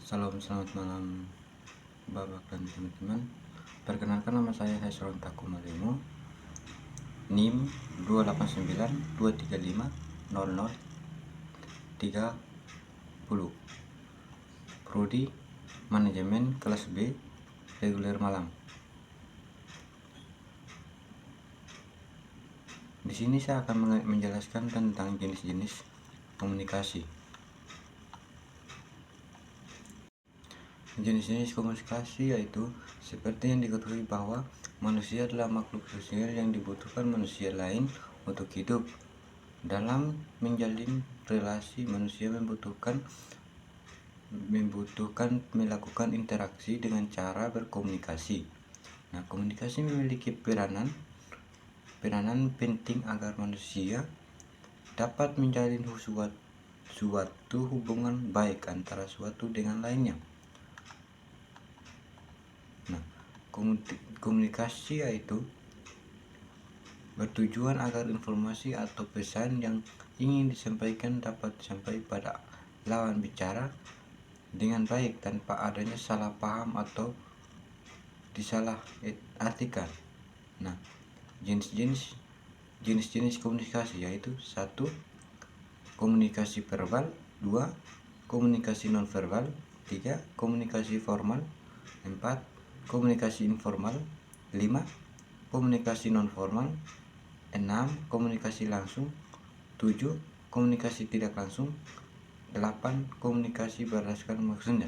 Selamat malam Bapak dan teman-teman. Perkenalkan, nama saya Hesron Takumalimo, NIM 28923500030, Prodi Manajemen kelas B, reguler malam. Di sini saya akan menjelaskan tentang jenis-jenis komunikasi. Jenis-jenis komunikasi yaitu seperti yang diketahui bahwa manusia adalah makhluk sosial yang dibutuhkan manusia lain untuk hidup. Dalam menjalin relasi, manusia membutuhkan melakukan interaksi dengan cara berkomunikasi. Nah, komunikasi memiliki peranan penting agar manusia dapat menjalin suatu hubungan baik antara suatu dengan lainnya. Nah, komunikasi yaitu bertujuan agar informasi atau pesan yang ingin disampaikan dapat sampai pada lawan bicara dengan baik tanpa adanya salah paham atau disalah artikan. Nah, jenis-jenis komunikasi yaitu 1. Komunikasi verbal, 2. Komunikasi nonverbal, 3. Komunikasi formal, 4. Komunikasi informal, 5. Komunikasi nonformal, 6. Komunikasi langsung, 7. Komunikasi tidak langsung, 8. Komunikasi berdasarkan maksudnya,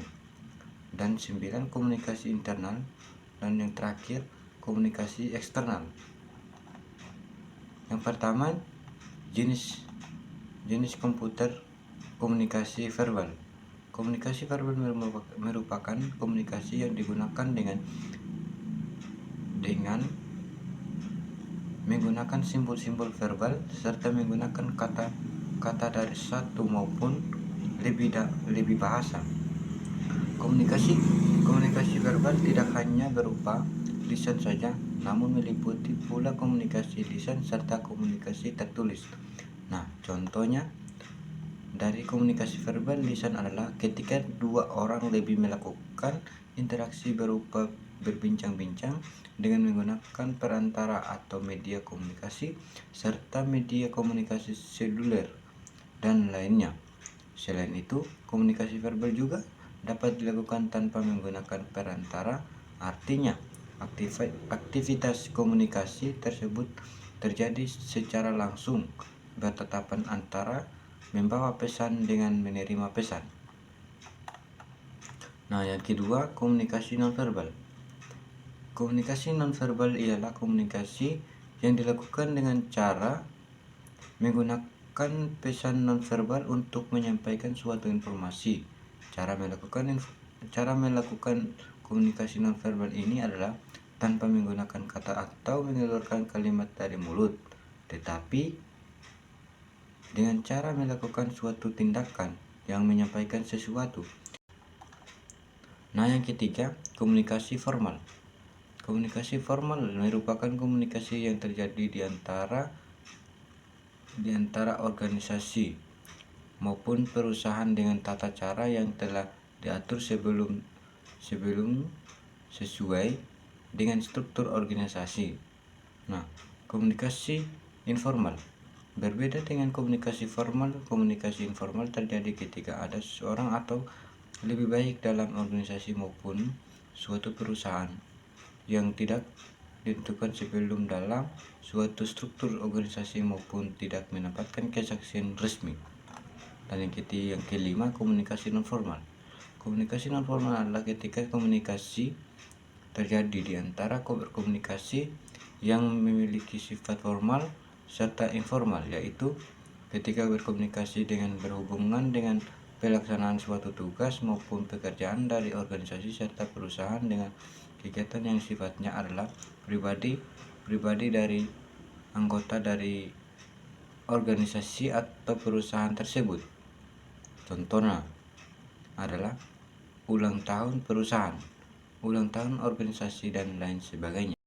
dan 9. Komunikasi internal, dan yang terakhir komunikasi eksternal. Yang pertama, jenis komputer komunikasi verbal. Komunikasi verbal merupakan komunikasi yang digunakan dengan menggunakan simbol-simbol verbal serta menggunakan kata dari satu maupun lebih bahasa. Komunikasi verbal tidak hanya berupa lisan saja, namun meliputi pula komunikasi lisan serta komunikasi tertulis. Nah, contohnya dari komunikasi verbal lisan adalah ketika dua orang lebih melakukan interaksi berupa berbincang-bincang dengan menggunakan perantara atau media komunikasi serta media komunikasi seluler dan lainnya. Selain itu, komunikasi verbal juga dapat dilakukan tanpa menggunakan perantara. Artinya, aktivitas komunikasi tersebut terjadi secara langsung, bertatapan antara membawa pesan dengan menerima pesan. Nah, yang kedua, komunikasi nonverbal. Komunikasi nonverbal ialah komunikasi yang dilakukan dengan cara menggunakan pesan nonverbal untuk menyampaikan suatu informasi. Cara melakukan komunikasi nonverbal ini adalah tanpa menggunakan kata atau mengeluarkan kalimat dari mulut, tetapi dengan cara melakukan suatu tindakan yang menyampaikan sesuatu. Nah, yang ketiga, komunikasi formal. Komunikasi formal merupakan komunikasi yang terjadi di antara organisasi maupun perusahaan dengan tata cara yang telah diatur sesuai dengan struktur organisasi. Nah, komunikasi informal berbeda dengan komunikasi formal. Komunikasi informal terjadi ketika ada seorang atau lebih baik dalam organisasi maupun suatu perusahaan yang tidak ditentukan sebelum dalam suatu struktur organisasi maupun tidak mendapatkan kesaksian resmi. Dan yang kelima, komunikasi nonformal. Komunikasi nonformal adalah ketika komunikasi terjadi di antara komunikasi yang memiliki sifat formal serta informal, yaitu ketika berkomunikasi dengan berhubungan dengan pelaksanaan suatu tugas maupun pekerjaan dari organisasi serta perusahaan dengan kegiatan yang sifatnya adalah pribadi dari anggota dari organisasi atau perusahaan tersebut. Contohnya adalah ulang tahun perusahaan, ulang tahun organisasi, dan lain sebagainya.